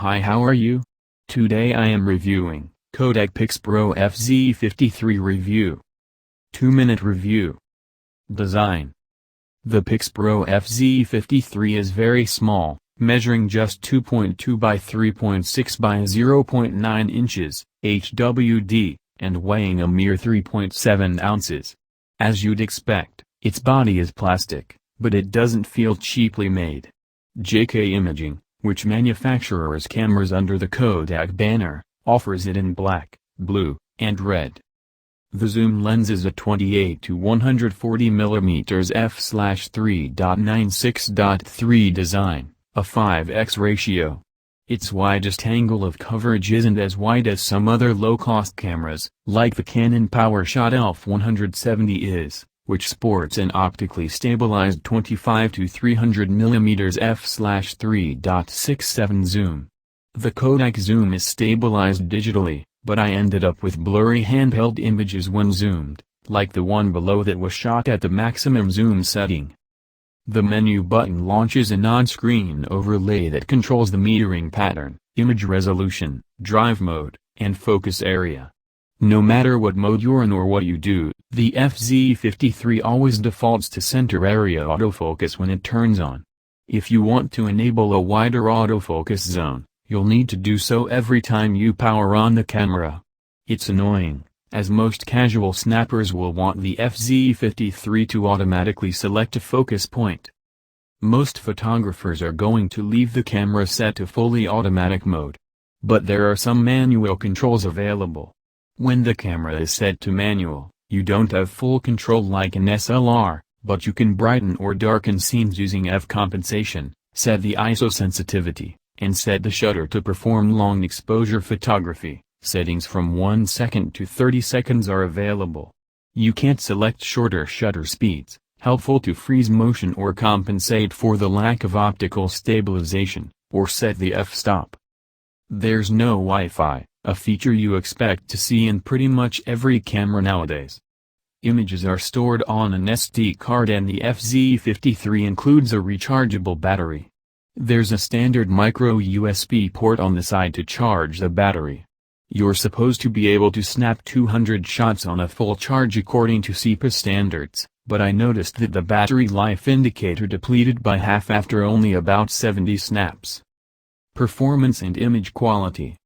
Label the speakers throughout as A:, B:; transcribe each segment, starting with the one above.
A: Hi, how are you? Today I am reviewing Kodak PIXPRO FZ43 review. 2-minute review. Design. The PIXPRO FZ43 is very small, measuring just 2.2 by 3.6 by 0.9 inches, HWD, and weighing a mere 3.7 ounces. As you'd expect, its body is plastic, but it doesn't feel cheaply made. JK Imaging, which manufactures cameras under the Kodak banner, offers it in black, blue, and red. The zoom lens is a 28 to 140 mm f/3.96.3 design, a 5x ratio. Its widest angle of coverage isn't as wide as some other low-cost cameras, like the Canon PowerShot ELPH170 is, which sports an optically stabilized 25 to 300 mm f/3.67 zoom. The Kodak zoom is stabilized digitally, but I ended up with blurry handheld images when zoomed, like the one below that was shot at the maximum zoom setting. The menu button launches an on-screen overlay that controls the metering pattern, image resolution, drive mode, and focus area. No matter what mode you're in or what you do, the FZ43 always defaults to center area autofocus when it turns on. If you want to enable a wider autofocus zone, you'll need to do so every time you power on the camera. It's annoying, as most casual snappers will want the FZ43 to automatically select a focus point. Most photographers are going to leave the camera set to fully automatic mode. But there are some manual controls available. When the camera is set to manual, you don't have full control like an SLR, but you can brighten or darken scenes using f-compensation, set the ISO sensitivity, and set the shutter to perform long exposure photography. Settings from 1 second to 30 seconds are available. You can't select shorter shutter speeds, helpful to freeze motion or compensate for the lack of optical stabilization, or set the f-stop. There's no Wi-Fi, a feature you expect to see in pretty much every camera nowadays. Images are stored on an SD card and the FZ43 includes a rechargeable battery. There's a standard micro USB port on the side to charge the battery. You're supposed to be able to snap 200 shots on a full charge according to CEPA standards, but I noticed that the battery life indicator depleted by half after only about 70 snaps. Performance and image quality.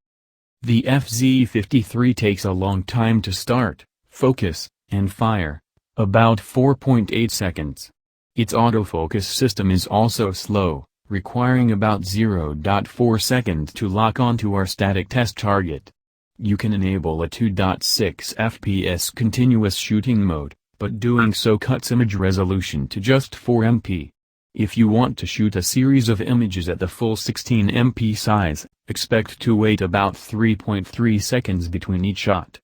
A: The FZ43 takes a long time to start, focus, and fire, about 4.8 seconds. Its autofocus system is also slow, requiring about 0.4 seconds to lock onto our static test target. You can enable a 2.6 fps continuous shooting mode, but doing so cuts image resolution to just 4 MP. If you want to shoot a series of images at the full 16 MP size, expect to wait about 3.3 seconds between each shot.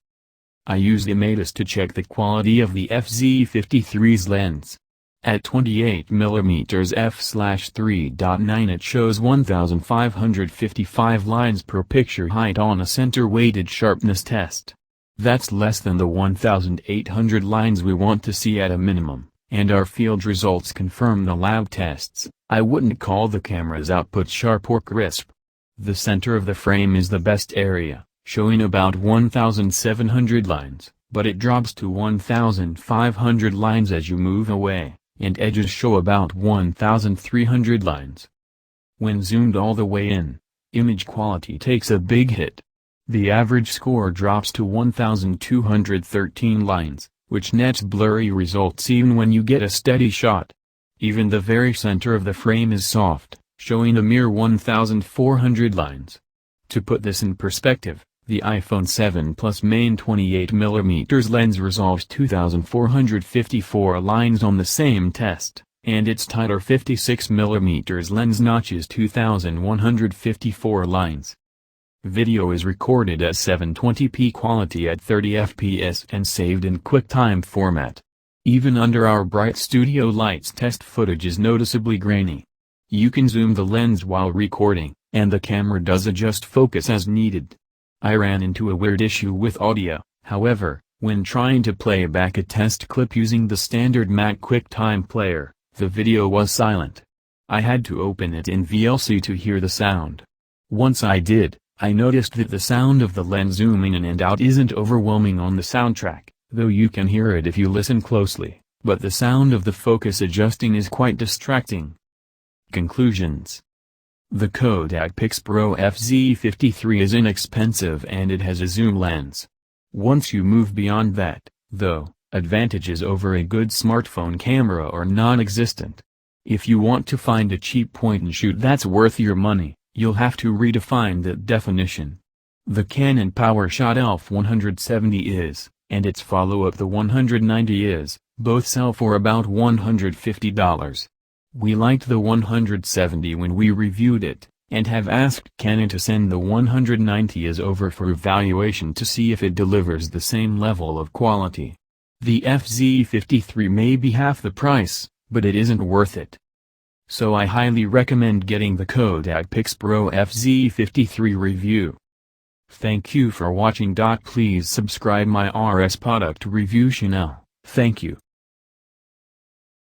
A: I use the IMATIS to check the quality of the FZ43's lens. At 28 mm f/3.9 it shows 1555 lines per picture height on a center-weighted sharpness test. That's less than the 1800 lines we want to see at a minimum, and our field results confirm the lab tests. I wouldn't call the camera's output sharp or crisp. The center of the frame is the best area, showing about 1700 lines, but it drops to 1500 lines as you move away, and edges show about 1300 lines. When zoomed all the way in, image quality takes a big hit. The average score drops to 1213 lines, which nets blurry results even when you get a steady shot. Even the very center of the frame is soft, showing a mere 1400 lines. To put this in perspective, the iPhone 7 Plus main 28mm lens resolves 2454 lines on the same test, and its tighter 56mm lens notches 2154 lines. Video is recorded at 720p quality at 30 fps and saved in QuickTime format. Even under our bright studio lights test footage is noticeably grainy. You can zoom the lens while recording, and the camera does adjust focus as needed. I ran into a weird issue with audio, however, when trying to play back a test clip using the standard Mac QuickTime player, the video was silent. I had to open it in VLC to hear the sound. Once I did, I noticed that the sound of the lens zooming in and out isn't overwhelming on the soundtrack, though you can hear it if you listen closely, but the sound of the focus adjusting is quite distracting. Conclusions. The Kodak PIXPRO FZ43 is inexpensive and it has a zoom lens. Once you move beyond that, though, advantages over a good smartphone camera are non-existent. If you want to find a cheap point-and-shoot that's worth your money, you'll have to redefine that definition. The Canon PowerShot F170 is, and its follow-up the 190 is, both sell for about $150. We liked the 170 when we reviewed it, and have asked Canon to send the 190 over for evaluation to see if it delivers the same level of quality. The FZ43 may be half the price, but it isn't worth it. So I highly recommend getting the Kodak PIXPRO FZ43 review. Thank you for watching. Please subscribe my RS product review channel. Thank you.